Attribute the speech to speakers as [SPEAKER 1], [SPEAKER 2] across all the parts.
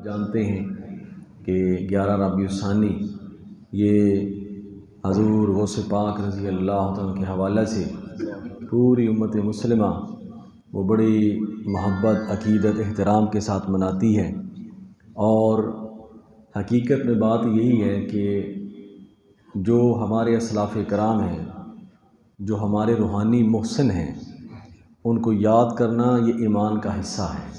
[SPEAKER 1] جانتے ہیں کہ 11 ربیع الثانی یہ حضور غوث پاک رضی اللہ عنہ کے حوالے سے پوری امت مسلمہ وہ بڑی محبت، عقیدت، احترام کے ساتھ مناتی ہے۔ اور حقیقت میں بات یہی ہے کہ جو ہمارے اسلاف کرام ہیں، جو ہمارے روحانی محسن ہیں، ان کو یاد کرنا یہ ایمان کا حصہ ہے۔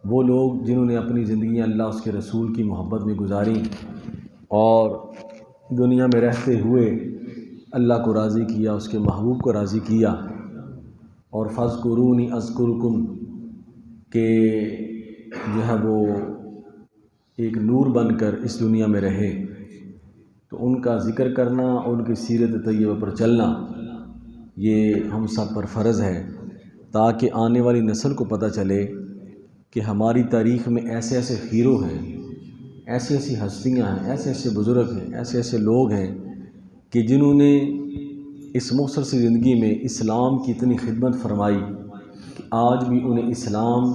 [SPEAKER 1] وہ لوگ جنہوں نے اپنی زندگیاں اللہ اس کے رسول کی محبت میں گزاری اور دنیا میں رہتے ہوئے اللہ کو راضی کیا، اس کے محبوب کو راضی کیا، اور فاذکرونی اذکرکم کہ جو ہے وہ ایک نور بن کر اس دنیا میں رہے، تو ان کا ذکر کرنا، ان کی سیرت طیبہ پر چلنا یہ ہم سب پر فرض ہے، تاکہ آنے والی نسل کو پتہ چلے کہ ہماری تاریخ میں ایسے ایسے ہیرو ہیں، ایسی ایسی ہستیاں ہیں، ایسے ایسے بزرگ ہیں، ایسے ایسے لوگ ہیں کہ جنہوں نے اس مختصر سی زندگی میں اسلام کی اتنی خدمت فرمائی کہ آج بھی انہیں اسلام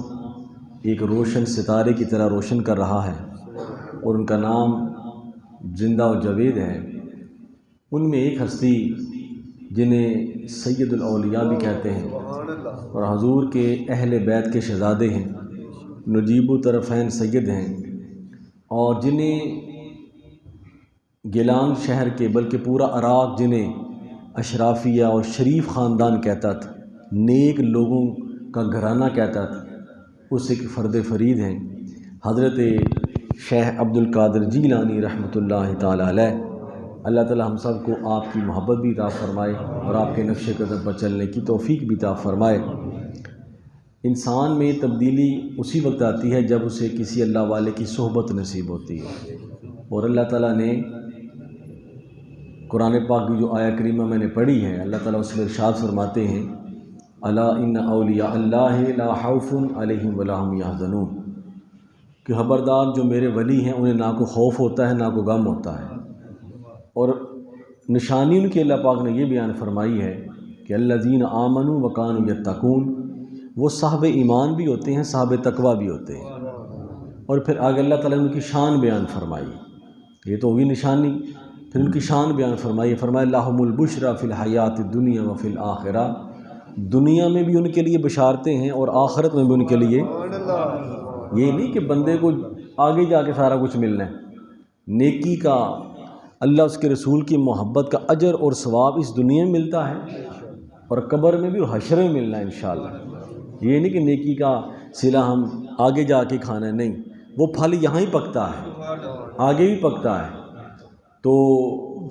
[SPEAKER 1] ایک روشن ستارے کی طرح روشن کر رہا ہے، اور ان کا نام زندہ و جاوید ہے۔ ان میں ایک ہستی جنہیں سید الاولیاء بھی کہتے ہیں اور حضور کے اہل بیت کے شہزادے ہیں، نجیب الطرفین سید ہیں، اور جنہیں گیلان شہر کے بلکہ پورا عراق جنہیں اشرافیہ اور شریف خاندان کہتا تھا، نیک لوگوں کا گھرانہ کہتا تھا، اس ایک فرد فرید ہیں حضرت شیخ عبد القادر جیلانی رحمۃ اللہ تعالی علیہ۔ اللہ تعالی ہم سب کو آپ کی محبت بھی عطا فرمائے اور آپ کے نقش قدم پر چلنے کی توفیق بھی عطا فرمائے۔ انسان میں تبدیلی اسی وقت آتی ہے جب اسے کسی اللہ والے کی صحبت نصیب ہوتی ہے، اور اللہ تعالیٰ نے قرآن پاک کی جو آیہ کریمہ میں نے پڑھی ہے، اللہ تعالیٰ اس میں ارشاد فرماتے ہیں الا ان اولیاء اللہ لا خوف علیہم ولا هم یحزنون، کہ خبردار جو میرے ولی ہیں انہیں نہ کو خوف ہوتا ہے نہ کو غم ہوتا ہے۔ اور نشانی ان کی اللہ پاک نے یہ بیان فرمائی ہے کہ الذین آمنوا وکانوا یتقون، وہ صاحب ایمان بھی ہوتے ہیں، صاحب تقوی بھی ہوتے ہیں۔ اور پھر آگے اللہ تعالیٰ نے ان کی شان بیان فرمائی، یہ تو ہوگی نشانی، پھر ان کی شان بیان فرمائی، فرمایا لہم البشریٰ فی الحیات الدنیا وفی الآخرہ، دنیا میں بھی ان کے لیے بشارتیں ہیں اور آخرت میں بھی ان کے لیے۔ یہ نہیں کہ بندے کو آگے جا کے سارا کچھ ملنا ہے، نیکی کا، اللہ اس کے رسول کی محبت کا اجر اور ثواب اس دنیا میں ملتا ہے اور قبر میں بھی اور حشر میں ملنا ہے انشاءاللہ۔ یہ نہیں کہ نیکی کا صلہ ہم آگے جا کے کھانا ہے، نہیں، وہ پھل یہاں ہی پکتا ہے، آگے بھی پکتا ہے۔ تو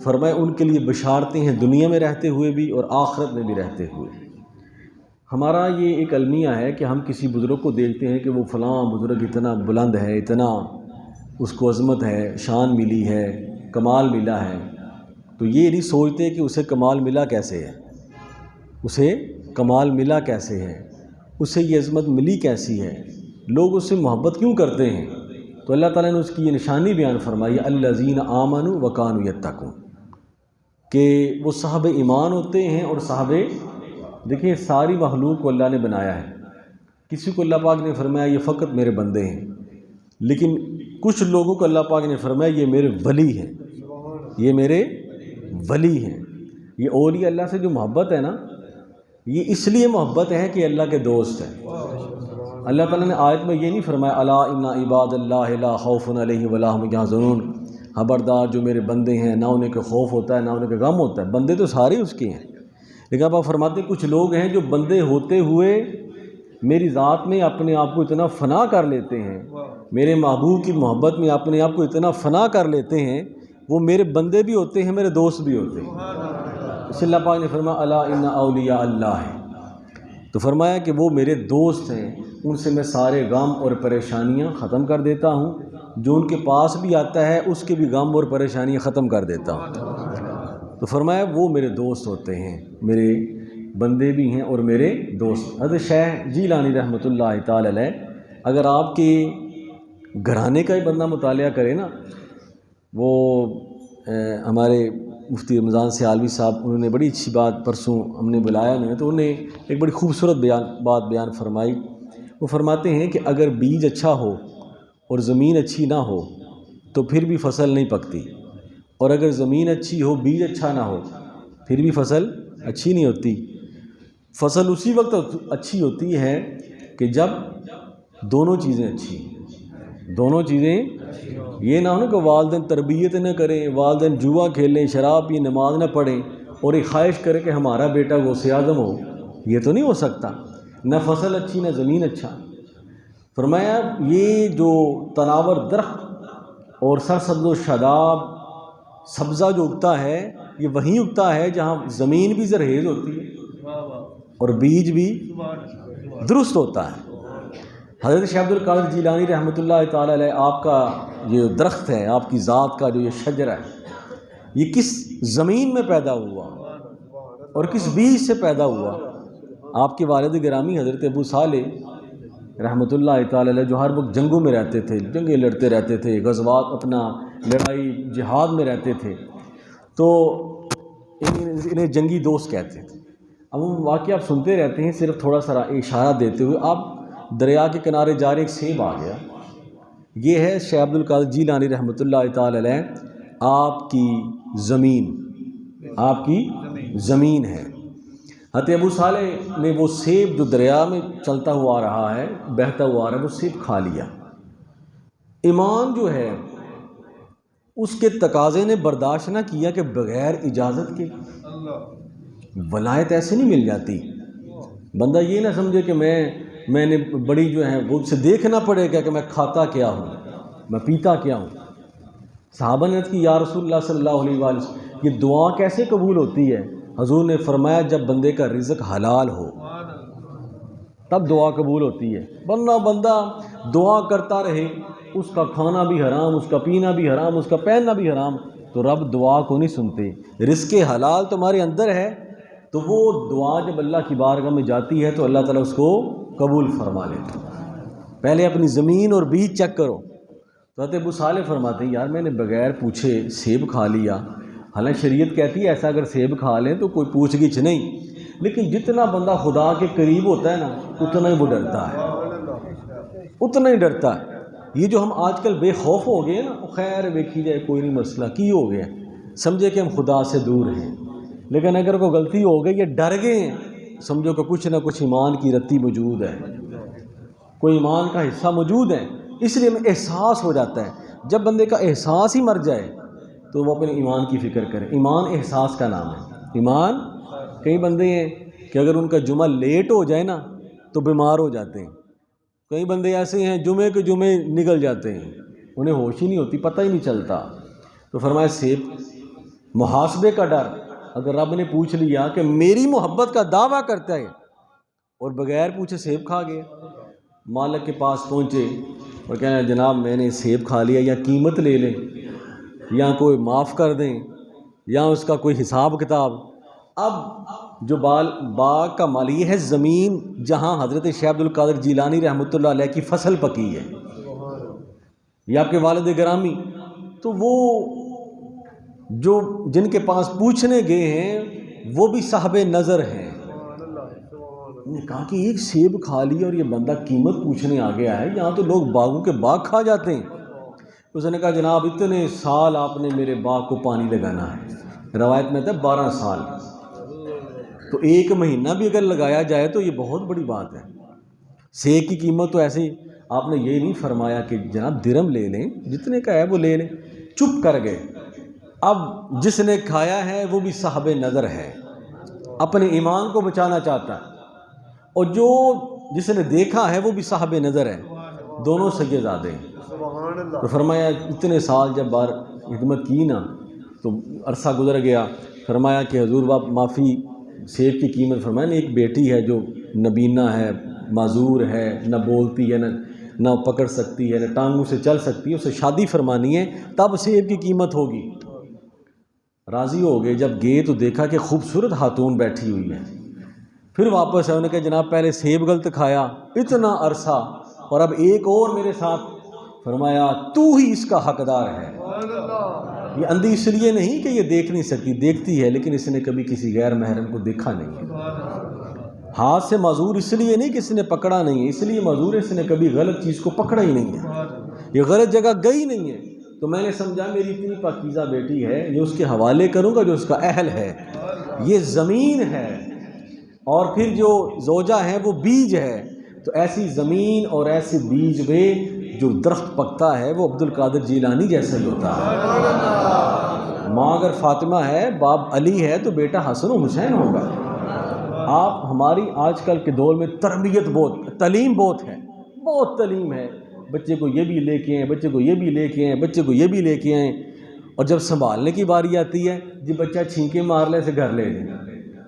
[SPEAKER 1] فرمایا ان کے لیے بشارتیں ہیں دنیا میں رہتے ہوئے بھی اور آخرت میں بھی رہتے ہوئے۔ ہمارا یہ ایک المیہ ہے کہ ہم کسی بزرگ کو دیکھتے ہیں کہ وہ فلاں بزرگ اتنا بلند ہے، اتنا اس کو عظمت ہے، شان ملی ہے، کمال ملا ہے، تو یہ نہیں سوچتے کہ اسے کمال ملا کیسے ہے، اسے کمال ملا کیسے ہے، اسے یہ عظمت ملی کیسی ہے، لوگ اس سے محبت کیوں کرتے ہیں۔ تو اللہ تعالیٰ نے اس کی یہ نشانی بیان فرمائی الذین آمنوا وکانوا یتقون، کہ وہ صاحب ایمان ہوتے ہیں اور صاحب، دیکھیں ساری مخلوق کو اللہ نے بنایا ہے، کسی کو اللہ پاک نے فرمایا یہ فقط میرے بندے ہیں، لیکن کچھ لوگوں کو اللہ پاک نے فرمایا یہ میرے ولی ہیں، یہ میرے ولی ہیں۔ یہ اولیاء اللہ سے جو محبت ہے نا، یہ اس لیے محبت ہے کہ اللہ کے دوست ہیں۔ اللہ تعالیٰ نے آیت میں یہ نہیں فرمایا الا ان عباد اللہ لا خوف علیہم ولا هم یحزنون، خبردار جو میرے بندے ہیں نہ انہیں کوئی خوف ہوتا ہے نہ انہیں کوئی غم ہوتا ہے۔ بندے تو سارے اس کے ہیں، لیکن آپ فرماتے ہیں کچھ لوگ ہیں جو بندے ہوتے ہوئے میری ذات میں اپنے آپ کو اتنا فنا کر لیتے ہیں، میرے محبوب کی محبت میں اپنے آپ کو اتنا فنا کر لیتے ہیں، وہ میرے بندے بھی ہوتے ہیں، میرے دوست بھی ہوتے ہیں۔ اس اللہ پاک نے فرمایا الا ان اولیاء اللہ، تو فرمایا کہ وہ میرے دوست ہیں، ان سے میں سارے غم اور پریشانیاں ختم کر دیتا ہوں، جو ان کے پاس بھی آتا ہے اس کے بھی غم اور پریشانیاں ختم کر دیتا ہوں۔ تو فرمایا وہ میرے دوست ہوتے ہیں، میرے بندے بھی ہیں اور میرے دوست۔ حضرت شیخ جیلانی رحمۃ اللہ تعالی علیہ، اگر آپ کے گھرانے کا ہی بندہ مطالعہ کرے نا، وہ ہمارے مفتی رمضان سیالوی صاحب، انہوں نے بڑی اچھی بات، پرسوں ہم نے بلایا انہیں، تو انہوں نے ایک بڑی خوبصورت بات بیان فرمائی۔ وہ فرماتے ہیں کہ اگر بیج اچھا ہو اور زمین اچھی نہ ہو تو پھر بھی فصل نہیں پکتی، اور اگر زمین اچھی ہو بیج اچھا نہ ہو پھر بھی فصل اچھی نہیں ہوتی۔ فصل اسی وقت اچھی ہوتی ہے کہ جب دونوں چیزیں اچھی ہیں، دونوں چیزیں، یہ نہ ہو نا کہ والدین تربیت نہ کریں، والدین جوا کھیلیں، شراب پئیں، نماز نہ پڑھیں اور ایک خواہش کرے کہ ہمارا بیٹا غوث اعظم ہو، یہ تو نہیں ہو سکتا، نہ فصل اچھی نہ زمین اچھا۔ فرمایا یہ جو تناور درخت اور سرسبز و شاداب سبزہ جو اگتا ہے یہ وہیں اگتا ہے جہاں زمین بھی زرخیز ہوتی ہے اور بیج بھی درست ہوتا ہے۔ حضرت شیخ عبد القادر جیلانی رحمۃ اللہ تعالی علیہ، آپ کا یہ درخت ہے، آپ کی ذات کا جو یہ شجرہ ہے، یہ کس زمین میں پیدا ہوا اور کس بیج سے پیدا ہوا؟ آپ کے والد گرامی حضرت ابو صالح رحمۃ اللہ تعالی علیہ، جو ہر وقت جنگوں میں رہتے تھے، جنگیں لڑتے رہتے تھے، غزوات، اپنا لڑائی جہاد میں رہتے تھے، تو انہیں جنگی دوست کہتے تھے۔ اب وہ واقعہ آپ سنتے رہتے ہیں، صرف تھوڑا سا اشارہ دیتے ہوئے، آپ دریا کے کنارے جا رہے ایک سیب آ گیا، یہ ہے شیخ عبد القادر جیلانی رحمۃ اللہ تعالی علیہ، آپ کی زمین، آپ کی زمین ہے۔ حضرت ابو صالح نے وہ سیب جو دریا میں چلتا ہوا آ رہا ہے، بہتا ہوا آ رہا ہے، وہ سیب کھا لیا۔ ایمان جو ہے اس کے تقاضے نے برداشت نہ کیا کہ بغیر اجازت کے ولایت ایسے نہیں مل جاتی۔ بندہ یہ نہ سمجھے کہ میں نے بڑی جو ہے وہ اسے دیکھنا پڑے گا کہ میں کھاتا کیا ہوں، میں پیتا کیا ہوں۔ صحابہ نے کی یا رسول اللہ صلی اللہ علیہ وآلہ وسلم، یہ دعا کیسے قبول ہوتی ہے؟ حضور نے فرمایا جب بندے کا رزق حلال ہو تب دعا قبول ہوتی ہے۔ بندہ دعا کرتا رہے، اس کا کھانا بھی حرام، اس کا پینا بھی حرام، اس کا پہننا بھی حرام، تو رب دعا کو نہیں سنتے۔ رزق حلال تمہارے اندر ہے تو وہ دعا جب اللہ کی بارگاہ میں جاتی ہے تو اللہ تعالیٰ اس کو قبول فرما لیتا۔ پہلے اپنی زمین اور بیج چیک کرو۔ تو حضرت ابو صالح فرماتے ہیں یار میں نے بغیر پوچھے سیب کھا لیا، حالانکہ شریعت کہتی ہے ایسا اگر سیب کھا لیں تو کوئی پوچھ گچھ نہیں، لیکن جتنا بندہ خدا کے قریب ہوتا ہے نا اتنا ہی وہ ڈرتا ہے، اتنا ہی ڈرتا ہے۔ یہ جو ہم آج کل بے خوف ہو گئے نا، خیر دیکھی جائے کوئی نہیں مسئلہ کی ہو گیا، سمجھے کہ ہم خدا سے دور ہیں، لیکن اگر کوئی غلطی ہو گئی یا ڈر گئے ہیں، سمجھو کہ کچھ نہ کچھ ایمان کی رتی موجود ہے، کوئی ایمان کا حصہ موجود ہے۔ اس لیے ہمیں احساس ہو جاتا ہے، جب بندے کا احساس ہی مر جائے تو وہ اپنے ایمان کی فکر کرے۔ ایمان احساس کا نام ہے۔ ایمان، کئی بندے ہیں کہ اگر ان کا جمعہ لیٹ ہو جائے نا تو بیمار ہو جاتے ہیں، کئی بندے ایسے ہیں جمعے کے جمعے نکل جاتے ہیں، انہیں ہوش ہی نہیں ہوتی، پتہ ہی نہیں چلتا۔ تو فرمایا سیب، محاسبے کا ڈر، اگر رب نے پوچھ لیا کہ میری محبت کا دعویٰ کرتا ہے اور بغیر پوچھے سیب کھا گیا، مالک کے پاس پہنچے اور کہنا جناب میں نے سیب کھا لیا، یا قیمت لے لیں یا کوئی معاف کر دیں یا اس کا کوئی حساب کتاب۔ اب جو باغ کا مال یہ ہے زمین جہاں حضرت شیخ عبد القادر جیلانی رحمۃ اللہ علیہ کی فصل پکی ہے، یہ آپ کے والد گرامی، تو وہ جو جن کے پاس پوچھنے گئے ہیں وہ بھی صاحب نظر ہیں۔ انہوں نے کہا کہ ایک سیب کھا لیا اور یہ بندہ قیمت پوچھنے آ گیا ہے، یہاں تو لوگ باغوں کے باغ کھا جاتے ہیں۔ اس نے کہا جناب اتنے سال آپ نے میرے باغ کو پانی لگانا ہے، روایت میں تھا 12 سال، تو 1 مہینہ بھی اگر لگایا جائے تو یہ بہت بڑی بات ہے۔ سیب کی قیمت تو ایسے ہی، آپ نے یہ نہیں فرمایا کہ جناب درم لے لیں، جتنے کا ہے وہ لے لیں، چپ کر گئے۔ اب جس نے کھایا ہے وہ بھی صاحب نظر ہے، اپنے ایمان کو بچانا چاہتا ہے، اور جو جس نے دیکھا ہے وہ بھی صاحب نظر ہے، دونوں سید زادے ہیں۔ تو فرمایا اتنے سال جب بار خدمت کی نا تو عرصہ گزر گیا، فرمایا کہ حضور باپ معافی، سیب کی قیمت، فرمایا ایک بیٹی ہے جو نبینہ ہے، معذور ہے، نہ بولتی ہے، نہ پکڑ سکتی ہے، نہ ٹانگوں سے چل سکتی ہے، اسے شادی فرمانی ہے تب سیب کی قیمت ہوگی۔ راضی ہو گئے، جب گئے تو دیکھا کہ خوبصورت خاتون بیٹھی ہوئی ہے، پھر واپس ہے، انہوں نے کہا جناب پہلے سیب غلط کھایا اتنا عرصہ اور اب ایک اور میرے ساتھ، فرمایا تو ہی اس کا حقدار ہے۔ یہ اندھی اس لیے نہیں کہ یہ دیکھ نہیں سکتی، دیکھتی ہے لیکن اس نے کبھی کسی غیر محرم کو دیکھا نہیں ہے۔ ہاتھ سے معذور اس لیے نہیں کہ اس نے پکڑا نہیں ہے، اس لیے معذور ہے اس نے کبھی غلط چیز کو پکڑا ہی نہیں ہے۔ یہ غلط جگہ گئی نہیں ہے، تو میں نے سمجھا میری اتنی پاکیزہ بیٹی ہے، یہ اس کے حوالے کروں گا جو اس کا اہل ہے، یہ زمین ہے، اور پھر جو زوجہ ہے وہ بیج ہے، تو ایسی زمین اور ایسے بیج میں جو درخت پکتا ہے وہ عبد القادر جیلانی جیسا ہی ہوتا ہے۔ ماں اگر فاطمہ ہے، باپ علی ہے، تو بیٹا حسن و حسین ہوگا۔ آپ ہماری آج کل کے دور میں تربیت بہت، تعلیم بہت ہے، بہت تعلیم ہے، بچے کو یہ بھی لے کے آئیں، بچے کو یہ بھی لے کے آئیں، بچے کو یہ بھی لے کے آئیں، اور جب سنبھالنے کی باری آتی ہے جی بچہ چھینکے مار لے سے گھر لے جائیں۔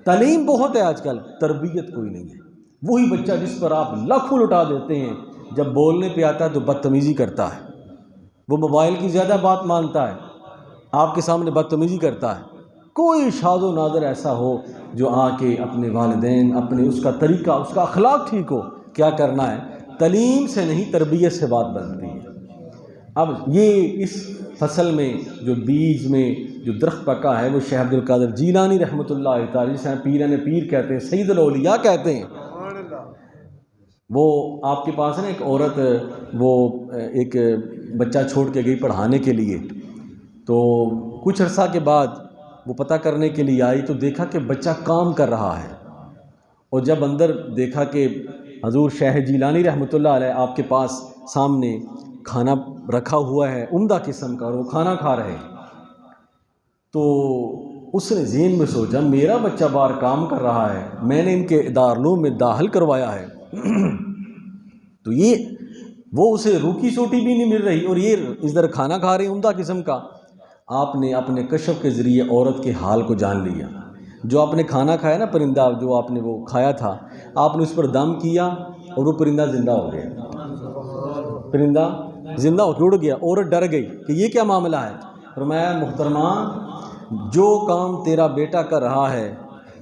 [SPEAKER 1] تعلیم بہت ہے آج کل، تربیت کوئی نہیں ہے۔ وہی بچہ جس پر آپ لاکھوں لٹا دیتے ہیں، جب بولنے پہ آتا ہے تو بدتمیزی کرتا ہے، وہ موبائل کی زیادہ بات مانتا ہے، آپ کے سامنے بدتمیزی کرتا ہے۔ کوئی شاذ و نادر ایسا ہو جو آ کے اپنے والدین، اپنے اس کا طریقہ، اس کا اخلاق ٹھیک ہو، کیا کرنا ہے؟ تعلیم سے نہیں، تربیت سے بات بنتی ہے۔ اب یہ اس فصل میں جو بیج میں جو درخت پکا ہے وہ شیخ عبد القادر جیلانی رحمۃ اللہ تعالی، جسے پیران پیر کہتے ہیں، سید الاولیاء کہتے ہیں۔ وہ آپ کے پاس ہے نا ایک عورت، وہ ایک بچہ چھوڑ کے گئی پڑھانے کے لیے، تو کچھ عرصہ کے بعد وہ پتہ کرنے کے لیے آئی تو دیکھا کہ بچہ کام کر رہا ہے، اور جب اندر دیکھا کہ حضور شیخ جیلانی رحمۃ اللہ علیہ آپ کے پاس سامنے کھانا رکھا ہوا ہے عمدہ قسم کا، اور وہ کھانا کھا رہے ہیں، تو اس نے ذہن میں سوچا میرا بچہ باہر کام کر رہا ہے، میں نے ان کے دارالعلوم میں داخل کروایا ہے، تو یہ وہ اسے روکی سوٹی بھی نہیں مل رہی، اور یہ اس طرح کھانا کھا رہے ہیں عمدہ قسم کا۔ آپ نے اپنے کشف کے ذریعے عورت کے حال کو جان لیا۔ جو آپ نے کھانا کھایا نا، پرندہ جو آپ نے وہ کھایا تھا، آپ نے اس پر دم کیا اور وہ پرندہ زندہ ہو گیا، پرندہ زندہ ہو کے اڑ گیا۔ عورت ڈر گئی کہ یہ کیا معاملہ ہے؟ فرمایا محترمہ، جو کام تیرا بیٹا کر رہا ہے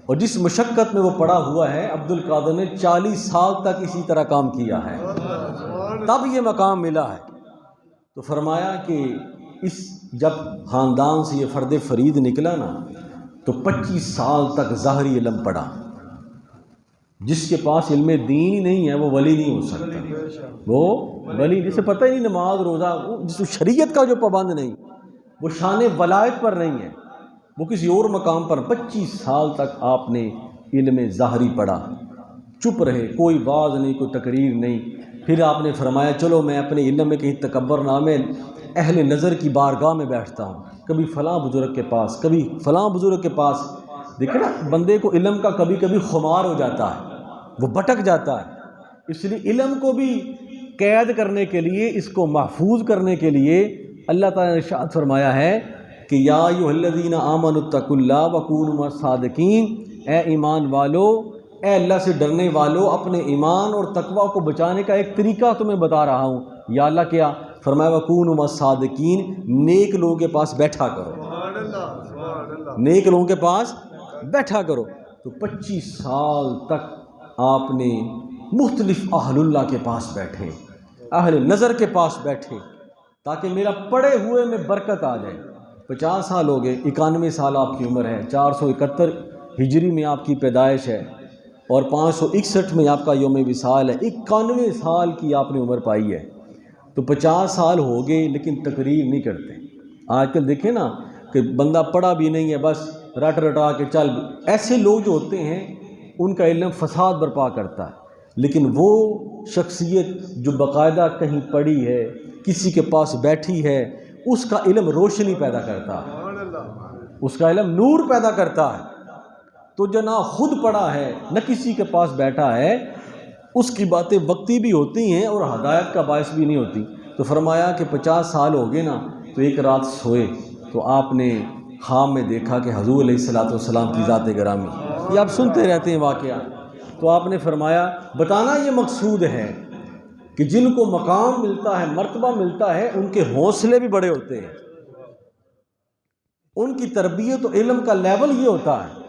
[SPEAKER 1] اور جس مشقت میں وہ پڑا ہوا ہے، عبد القادر نے 40 سال تک اسی طرح کام کیا ہے، تب یہ مقام ملا ہے۔ تو فرمایا کہ جب خاندان سے یہ فرد فرید نکلا نا، تو 25 سال تک ظاہری علم پڑھا۔ جس کے پاس علم دین ہی نہیں ہے وہ ولی نہیں ہو سکتا، وہ ولی جسے پتہ ہی نہیں نماز روزہ، جس شریعت کا جو پابند نہیں، وہ شان ولایت پر نہیں ہے، وہ کسی اور مقام پر۔ 25 سال تک آپ نے علم ظاہری پڑھا، چپ رہے، کوئی واعظ نہیں، کوئی تقریر نہیں۔ پھر آپ نے فرمایا چلو میں اپنے علم میں کہیں تکبر نہ، میں اہل نظر کی بارگاہ میں بیٹھتا ہوں، کبھی فلاں بزرگ کے پاس، کبھی فلاں بزرگ کے پاس۔ دیکھیں نا، بندے کو علم کا کبھی کبھی خمار ہو جاتا ہے، وہ بھٹک جاتا ہے، اس لیے علم کو بھی قید کرنے کے لیے، اس کو محفوظ کرنے کے لیے اللہ تعالیٰ نے ارشاد فرمایا ہے کہ یا ایھا الذین آمنوا اتقوا اللہ وکونوا مع الصادقین، اے ایمان والو، اے اللہ سے ڈرنے والو، اپنے ایمان اور تقوی کو بچانے کا ایک طریقہ تمہیں بتا رہا ہوں۔ یا اللہ کیا فرمایا؟ وکونوا مع الصادقین، نیک لوگوں کے پاس بیٹھا کرو، نیک لوگوں کے پاس بیٹھا کرو۔ تو 25 سال تک آپ نے مختلف اہل اللہ کے پاس بیٹھے، اہل نظر کے پاس بیٹھے، تاکہ میرا پڑے ہوئے میں برکت آ جائے۔ 50 سال ہو گئے، 91 سال آپ کی عمر ہے، 471 ہجری میں آپ کی پیدائش ہے، اور 561 میں آپ کا یوم وصال ہے۔ 91 سال کی آپ نے عمر پائی ہے، تو 50 سال ہو گئے لیکن تقریر نہیں کرتے۔ آج کل دیکھیں نا کہ بندہ پڑھا بھی نہیں ہے، بس رٹ رٹا کے چل۔ ایسے لوگ جو ہوتے ہیں ان کا علم فساد برپا کرتا ہے، لیکن وہ شخصیت جو باقاعدہ کہیں پڑھی ہے، کسی کے پاس بیٹھی ہے، اس کا علم روشنی پیدا کرتا ہے، اس کا علم نور پیدا کرتا ہے۔ تو جو نہ خود پڑھا ہے نہ کسی کے پاس بیٹھا ہے، اس کی باتیں وقتی بھی ہوتی ہیں اور ہدایت کا باعث بھی نہیں ہوتی۔ تو فرمایا کہ 50 سال ہو گئے نا، تو ایک رات سوئے تو آپ نے خواب میں دیکھا کہ حضور علیہ الصلوۃ والسلام کی ذات گرامی، یہ آپ سنتے رہتے ہیں واقعہ، تو آپ نے فرمایا بتانا یہ مقصود ہے کہ جن کو مقام ملتا ہے، مرتبہ ملتا ہے، ان کے حوصلے بھی بڑے ہوتے ہیں، ان کی تربیت و علم کا لیول یہ ہوتا ہے۔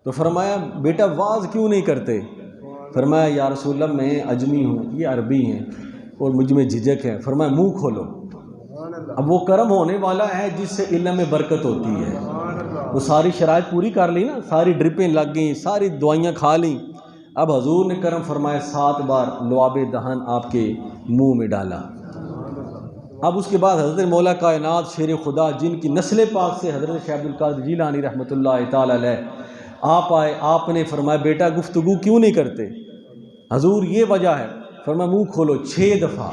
[SPEAKER 1] تو فرمایا بیٹا واعظ کیوں نہیں کرتے؟ فرمایا یا رسول اللہ میں عجمی ہوں، یہ عربی ہیں اور مجھ میں جھجک ہے۔ فرمایا منہ کھولو۔ اب وہ کرم ہونے والا ہے جس سے علم میں برکت ہوتی ہے، وہ ساری شرائط پوری کر لی نا، ساری ڈرپیں لگ گئیں، ساری دوائیاں کھا لیں، اب حضور نے کرم فرمایا 7 بار لعاب دہن آپ کے منہ میں ڈالا، اب اس کے بعد حضرت مولا کائنات شیر خدا جن کی نسل پاک سے حضرت شیخ عبد القادر جیلانی رحمۃ اللہ تعالی علیہ آپ آئے، آپ نے فرمایا بیٹا گفتگو کیوں نہیں کرتے؟ حضور یہ وجہ ہے، فرمایا منہ کھولو 6 دفعہ۔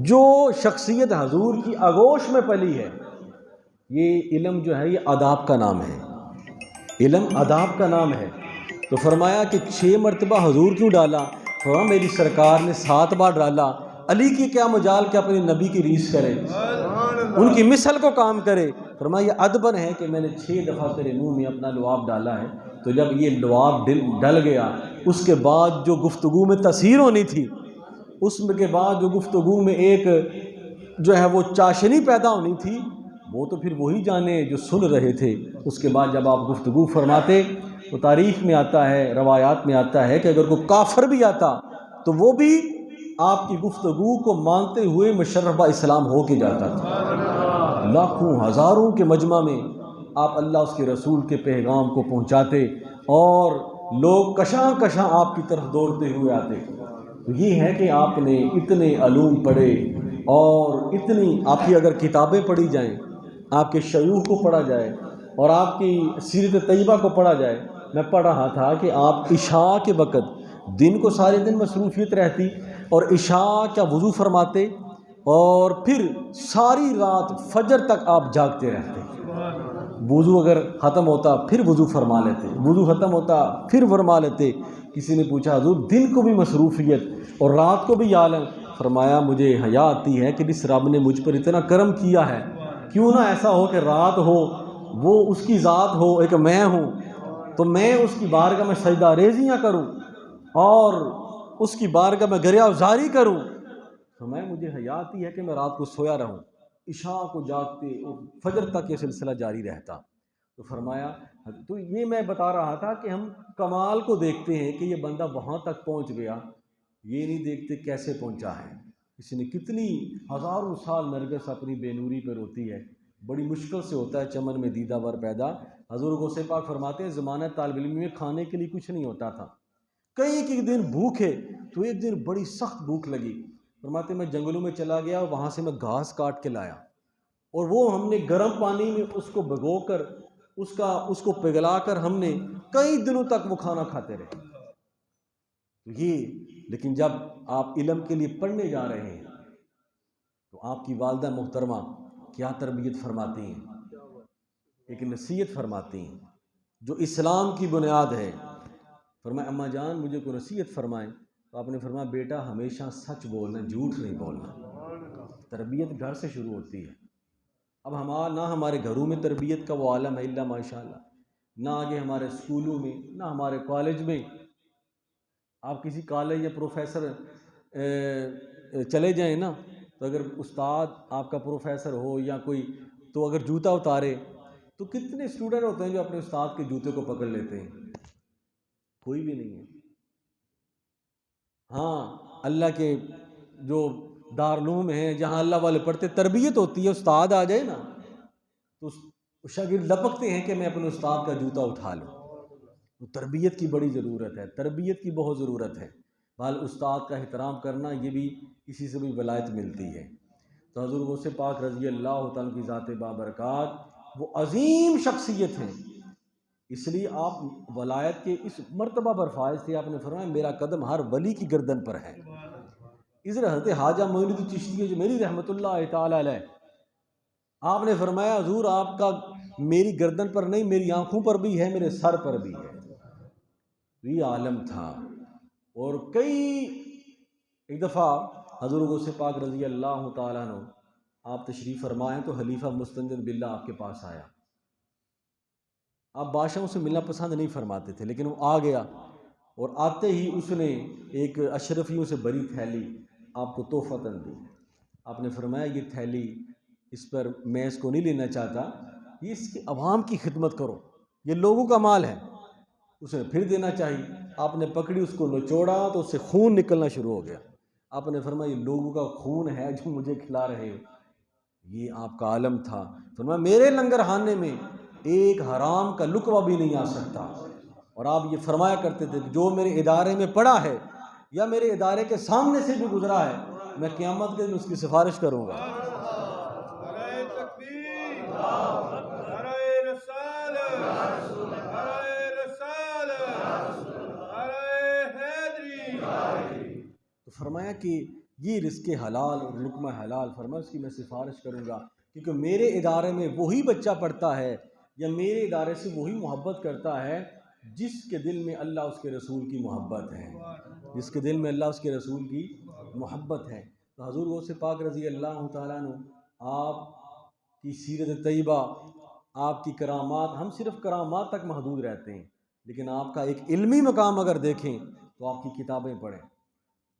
[SPEAKER 1] جو شخصیت حضور کی آغوش میں پلی ہے، یہ علم جو ہے یہ آداب کا نام ہے، علم آداب کا نام ہے۔ تو فرمایا کہ 6 مرتبہ حضور کیوں ڈالا؟ فرمایا میری سرکار نے 7 بار ڈالا، علی کی کیا مجال کہ اپنے نبی کی ریس کرے، ان کی مثل کو کام کرے۔ فرمایا یہ ادبن ہے کہ میں نے 6 دفعہ تیرے منہ میں اپنا لعاب ڈالا ہے۔ تو جب یہ لعاب ڈل گیا، اس کے بعد جو گفتگو میں تاثیر ہونی تھی، اس کے بعد جو گفتگو میں ایک جو ہے وہ چاشنی پیدا ہونی تھی، وہ تو پھر وہی جانے جو سن رہے تھے۔ اس کے بعد جب آپ گفتگو فرماتے تو تاریخ میں آتا ہے، روایات میں آتا ہے کہ اگر کوئی کافر بھی آتا تو وہ بھی آپ کی گفتگو کو مانتے ہوئے مشرف اسلام ہو کے جاتا تھا۔ لاکھوں ہزاروں کے مجمع میں آپ اللہ اس کے رسول کے پیغام کو پہنچاتے اور لوگ کشاں کشاں آپ کی طرف دوڑتے ہوئے آتے۔ تو یہ ہے کہ آپ نے اتنے علوم پڑھے، اور اتنی آپ کی اگر کتابیں پڑھی جائیں، آپ کے شیوخ کو پڑھا جائے اور آپ کی سیرت طیبہ کو پڑھا جائے۔ میں پڑھ رہا تھا کہ آپ عشاء کے وقت، دن کو سارے دن مصروفیت رہتی، اور عشاء کا وضو فرماتے اور پھر ساری رات فجر تک آپ جاگتے رہتے۔ وضو اگر ختم ہوتا پھر وضو فرما لیتے، وضو ختم ہوتا پھر فرما لیتے۔ کسی نے پوچھا حضور دن کو بھی مصروفیت اور رات کو بھی عالم؟ فرمایا مجھے حیا آتی ہے کہ جس رب نے مجھ پر اتنا کرم کیا ہے، کیوں نہ ایسا ہو کہ رات ہو وہ اس کی ذات ہو، ایک میں ہوں، تو میں اس کی بارگاہ میں سجدہ ریزیاں کروں اور اس کی بارگاہ میں گریہ وزاری کروں۔ فرمایا مجھے حیا آتی ہے کہ میں رات کو سویا رہوں، عشاء کو جاگتے اور فجر تک یہ سلسلہ جاری رہتا۔ تو فرمایا تو یہ میں بتا رہا تھا کہ ہم کمال کو دیکھتے ہیں کہ یہ بندہ وہاں تک پہنچ گیا، یہ نہیں دیکھتے کیسے پہنچا ہے۔ اس نے کتنی ہزاروں سال نرگس اپنی بے نوری پہ روتی ہے، بڑی مشکل سے ہوتا ہے چمن میں دیدہ ور پیدا۔ حضور غوث پاک فرماتے ہیں زمانہ طالب علم میں کھانے کے لیے کچھ نہیں ہوتا تھا، کئی دن بھوکے، تو ایک دن بڑی سخت بھوک لگی۔ فرماتے میں جنگلوں میں چلا گیا اور وہاں سے میں گھاس کاٹ کے لایا، اور وہ ہم نے گرم پانی میں اس کو بھگو کر اس کو پگھلا کر ہم نے کئی دنوں تک وہ کھانا کھاتے رہے۔ لیکن جب آپ علم کے لیے پڑھنے جا رہے ہیں تو آپ کی والدہ محترمہ کیا تربیت فرماتی ہیں، ایک نصیحت فرماتی ہیں جو اسلام کی بنیاد ہے۔ فرمایا اماں جان مجھے کوئی نصیحت فرمائیں، تو آپ نے فرمایا بیٹا ہمیشہ سچ بولنا، جھوٹ نہیں بولنا۔ تربیت گھر سے شروع ہوتی ہے۔ اب نہ ہمارے گھروں میں تربیت کا وہ عالم ہے الا ماشاءاللہ، نہ آگے ہمارے اسکولوں میں، نہ ہمارے کالج میں۔ آپ کسی کالج یا پروفیسر چلے جائیں نا، تو اگر استاد آپ کا پروفیسر ہو یا کوئی، تو اگر جوتا اتارے تو کتنے اسٹوڈنٹ ہوتے ہیں جو اپنے استاد کے جوتے کو پکڑ لیتے ہیں؟ کوئی بھی نہیں ہے۔ ہاں اللہ کے جو دارالعلوم ہیں جہاں اللہ والے پڑھتے تربیت ہوتی ہے، استاد آ جائے نا تو شاگرد لپکتے ہیں کہ میں اپنے استاد کا جوتا اٹھا لوں۔ تو تربیت کی بڑی ضرورت ہے، تربیت کی بہت ضرورت ہے۔ بال استاد کا احترام کرنا، یہ بھی اسی سے بھی ولایت ملتی ہے۔ تو حضور غوث پاک رضی اللہ تعالیٰ کی ذات بابرکات وہ عظیم شخصیت ہیں، اس لیے آپ ولایت کے اس مرتبہ پر فائز تھے۔ آپ نے فرمایا میرا قدم ہر ولی کی گردن پر ہے۔ ادھر حضرت خواجہ معین الدین چشتی جمیلی رحمۃ اللہ تعالی علیہ، آپ نے فرمایا حضور آپ کا میری گردن پر نہیں، میری آنکھوں پر بھی ہے، میرے سر پر بھی ہے۔ یہ عالم تھا۔ اور ایک دفعہ حضور غوث پاک رضی اللہ تعالیٰ عنہ آپ تشریف فرمائیں تو حلیفہ مستنجد باللہ آپ کے پاس آیا۔ آپ بادشاہوں سے ملنا پسند نہیں فرماتے تھے، لیکن وہ آ گیا، اور آتے ہی اس نے ایک اشرفیوں سے بری تھیلی آپ کو تحفتاً دی۔ آپ نے فرمایا یہ تھیلی اس پر میں اس کو نہیں لینا چاہتا، یہ اس کے عوام کی خدمت کرو، یہ لوگوں کا مال ہے۔ اسے پھر دینا چاہیے، آپ نے پکڑی، اس کو نچوڑا تو اس سے خون نکلنا شروع ہو گیا۔ آپ نے فرمایا یہ لوگوں کا خون ہے جو مجھے کھلا رہے ہو۔ یہ آپ کا عالم تھا۔ فرمایا میرے لنگر خانے میں ایک حرام کا لقمہ بھی نہیں آ سکتا۔ اور آپ یہ فرمایا کرتے تھے کہ جو میرے ادارے میں پڑا ہے یا میرے ادارے کے سامنے سے بھی گزرا ہے، میں قیامت کے دن اس کی سفارش کروں گا۔
[SPEAKER 2] نعرہ تکبیر، نعرہ رسالت، نعرہ رسالت، نعرہ حیدری۔
[SPEAKER 1] تو فرمایا کہ یہ رزق حلال اور لقمہ حلال، فرمایا اس کی میں سفارش کروں گا، کیونکہ میرے ادارے میں وہی بچہ پڑھتا ہے یا میرے ادارے سے وہی محبت کرتا ہے جس کے دل میں اللہ اس کے رسول کی محبت ہے، جس کے دل میں اللہ اس کے رسول کی محبت ہے۔ تو حضور غوث پاک رضی اللہ تعالیٰ عنہ، آپ کی سیرت طیبہ، آپ کی کرامات، ہم صرف کرامات تک محدود رہتے ہیں، لیکن آپ کا ایک علمی مقام اگر دیکھیں تو آپ کی کتابیں پڑھیں،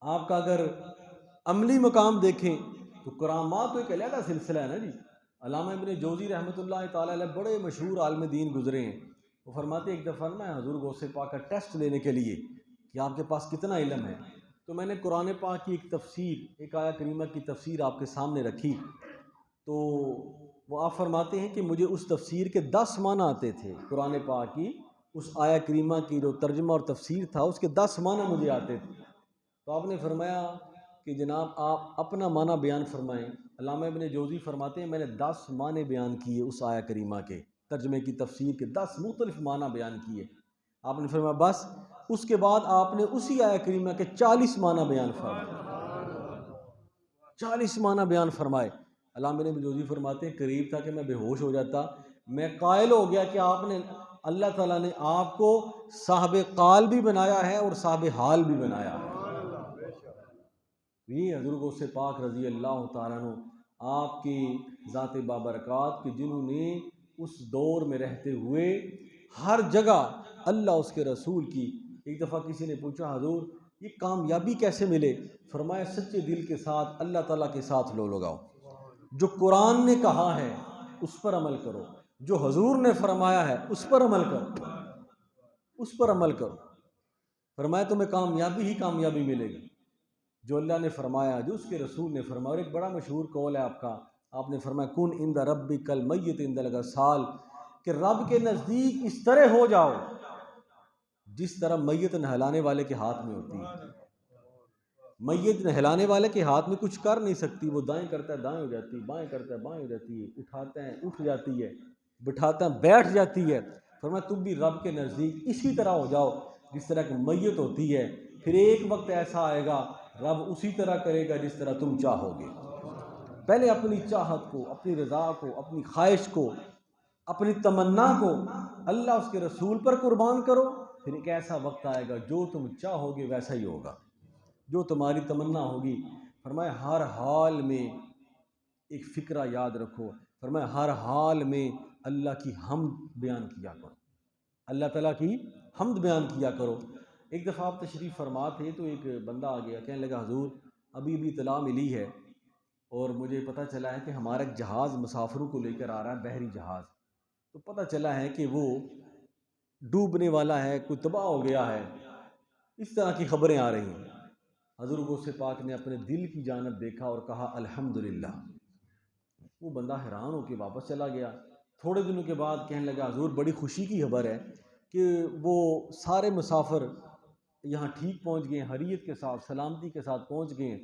[SPEAKER 1] آپ کا اگر عملی مقام دیکھیں تو کرامات تو ایک علیحدہ سلسلہ ہے نا جی۔ علامہ ابن جوزی رحمۃ اللہ تعالیٰ علیہ بڑے مشہور عالم دین گزرے ہیں، وہ فرماتے ایک دفعہ میں حضور غوث پاک کا ٹیسٹ لینے کے لیے کہ آپ کے پاس کتنا علم ہے، تو میں نے قرآن پاک کی ایک تفسیر، ایک آیہ کریمہ کی تفسیر آپ کے سامنے رکھی، تو وہ آپ فرماتے ہیں کہ مجھے اس تفسیر کے 10 معنی آتے تھے، قرآن پاک کی اس آیہ کریمہ کی جو ترجمہ اور تفسیر تھا اس کے 10 معنی مجھے آتے تھے۔ تو آپ نے فرمایا کہ جناب آپ اپنا معنی بیان فرمائیں۔ علامہ ابن جوزی فرماتے ہیں میں نے 10 معنی بیان کیے اس آیہ کریمہ کے، ترجمے کی تفسیر کے 10 مختلف معنی بیان کیے۔ آپ نے فرمایا بس، اس کے بعد آپ نے اسی آیہ کریمہ کے 40 معنی بیان فرمائے، 40 معنی بیان فرمائے۔ علامہ ابن جوزی فرماتے ہیں قریب تھا کہ میں بے ہوش ہو جاتا، میں قائل ہو گیا کہ آپ نے، اللہ تعالیٰ نے آپ کو صاحب قال بھی بنایا ہے اور صاحب حال بھی بنایا ہے۔ یہ حضور غوث پاک رضی اللہ تعالیٰ عنہ آپ کی ذات بابرکات کہ جنہوں نے اس دور میں رہتے ہوئے ہر جگہ اللہ اس کے رسول کی، ایک دفعہ کسی نے پوچھا حضور یہ کامیابی کیسے ملے؟ فرمایا سچے دل کے ساتھ اللہ تعالیٰ کے ساتھ لو لگاؤ، جو قرآن نے کہا ہے اس پر عمل کرو، جو حضور نے فرمایا ہے اس پر عمل کرو، اس پر عمل کرو۔ فرمایا تمہیں کامیابی ہی کامیابی ملے گی، جو اللہ نے فرمایا، جو اس کے رسول نے فرمایا۔ اور ایک بڑا مشہور قول ہے آپ کا، آپ نے فرمایا کن عند ربک المیت عند الغسال، کہ رب کے نزدیک اس طرح ہو جاؤ جس طرح میت نہلانے والے کے ہاتھ میں ہوتی ہے۔ میت نہلانے والے کے ہاتھ میں کچھ کر نہیں سکتی، وہ دائیں کرتا ہے دائیں ہو جاتی ہے، بائیں کرتا ہے بائیں ہو جاتی ہے، اٹھاتے ہیں اٹھ جاتی ہے، بٹھاتا ہے بیٹھ جاتی ہے۔ فرمایا تم بھی رب کے نزدیک اسی طرح ہو جاؤ جس طرح کہ میت ہوتی ہے، پھر ایک وقت ایسا آئے گا رب اسی طرح کرے گا جس طرح تم چاہو گے۔ پہلے اپنی چاہت کو، اپنی رضا کو، اپنی خواہش کو، اپنی تمنا کو اللہ اس کے رسول پر قربان کرو، پھر ایک ایسا وقت آئے گا جو تم چاہو گے ویسا ہی ہوگا، جو تمہاری تمنا ہوگی۔ فرمایا ہر حال میں ایک فکرہ یاد رکھو، فرمایا ہر حال میں اللہ کی حمد بیان کیا کرو، اللہ تعالیٰ کی حمد بیان کیا کرو۔ ایک دفعہ آپ تشریف فرما تھے تو ایک بندہ آ گیا، کہنے لگا حضور ابھی اطلاع ملی ہے اور مجھے پتہ چلا ہے کہ ہمارا ایک جہاز مسافروں کو لے کر آ رہا ہے، بحری جہاز، تو پتہ چلا ہے کہ وہ ڈوبنے والا ہے، کوئی تباہ ہو گیا ہے، اس طرح کی خبریں آ رہی ہیں۔ حضور غوث پاک نے اپنے دل کی جانب دیکھا اور کہا الحمدللہ۔ وہ بندہ حیران ہو کے واپس چلا گیا۔ تھوڑے دنوں کے بعد کہنے لگا حضور بڑی خوشی کی خبر ہے کہ وہ سارے مسافر یہاں ٹھیک پہنچ گئے، حریت کے ساتھ سلامتی کے ساتھ پہنچ گئے،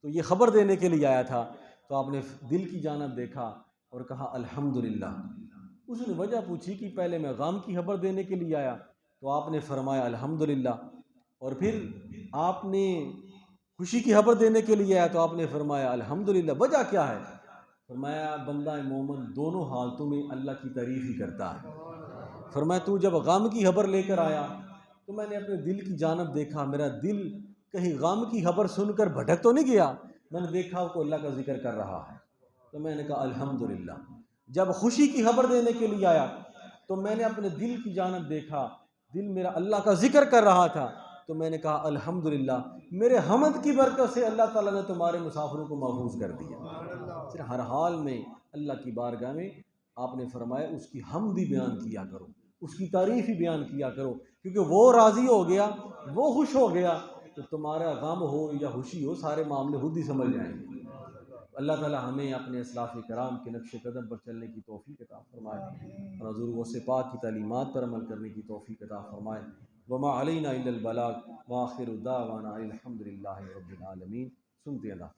[SPEAKER 1] تو یہ خبر دینے کے لیے آیا تھا۔ تو آپ نے دل کی جانب دیکھا اور کہا الحمدللہ۔ اس نے وجہ پوچھی کہ پہلے میں غم کی خبر دینے کے لیے آیا، تو آپ نے فرمایا الحمدللہ، اور پھر آپ نے خوشی کی خبر دینے کے لیے آیا تو آپ نے فرمایا الحمدللہ۔ وجہ کیا ہے؟ فرمایا بندہ مومن دونوں حالتوں میں اللہ کی تعریف ہی کرتا ہے۔ فرمایا تو جب غم کی خبر لے کر آیا تو میں نے اپنے دل کی جانب دیکھا، میرا دل کہیں غم کی خبر سن کر بھٹک تو نہیں گیا، میں نے دیکھا وہ اللہ کا ذکر کر رہا ہے، تو میں نے کہا الحمدللہ۔ جب خوشی کی خبر دینے کے لیے آیا تو میں نے اپنے دل کی جانب دیکھا، دل میرا اللہ کا ذکر کر رہا تھا، تو میں نے کہا الحمدللہ، میرے حمد کی برکت سے اللہ تعالیٰ نے تمہارے مسافروں کو محفوظ کر دیا۔ پھر ہر حال میں اللہ کی بارگاہ میں آپ نے فرمایا اس کی حمد ہی بیان کیا کرو، اس کی تعریف ہی بیان کیا کرو، کیونکہ وہ راضی ہو گیا، وہ خوش ہو گیا تو تمہارا غم ہو یا خوشی ہو سارے معاملے خود ہی سمجھ جائیں گے۔ اللہ تعالیٰ ہمیں اپنے اسلاف کرام کے نقش قدم پر چلنے کی توفیق عطا فرمائے اور حضور غوث پاک کی تعلیمات پر عمل کرنے کی توفیق عطا فرمائے۔ وما علینا الا البلاغ وآخر دعوانا الحمد للہ رب العالمین۔ سنتے اللہ۔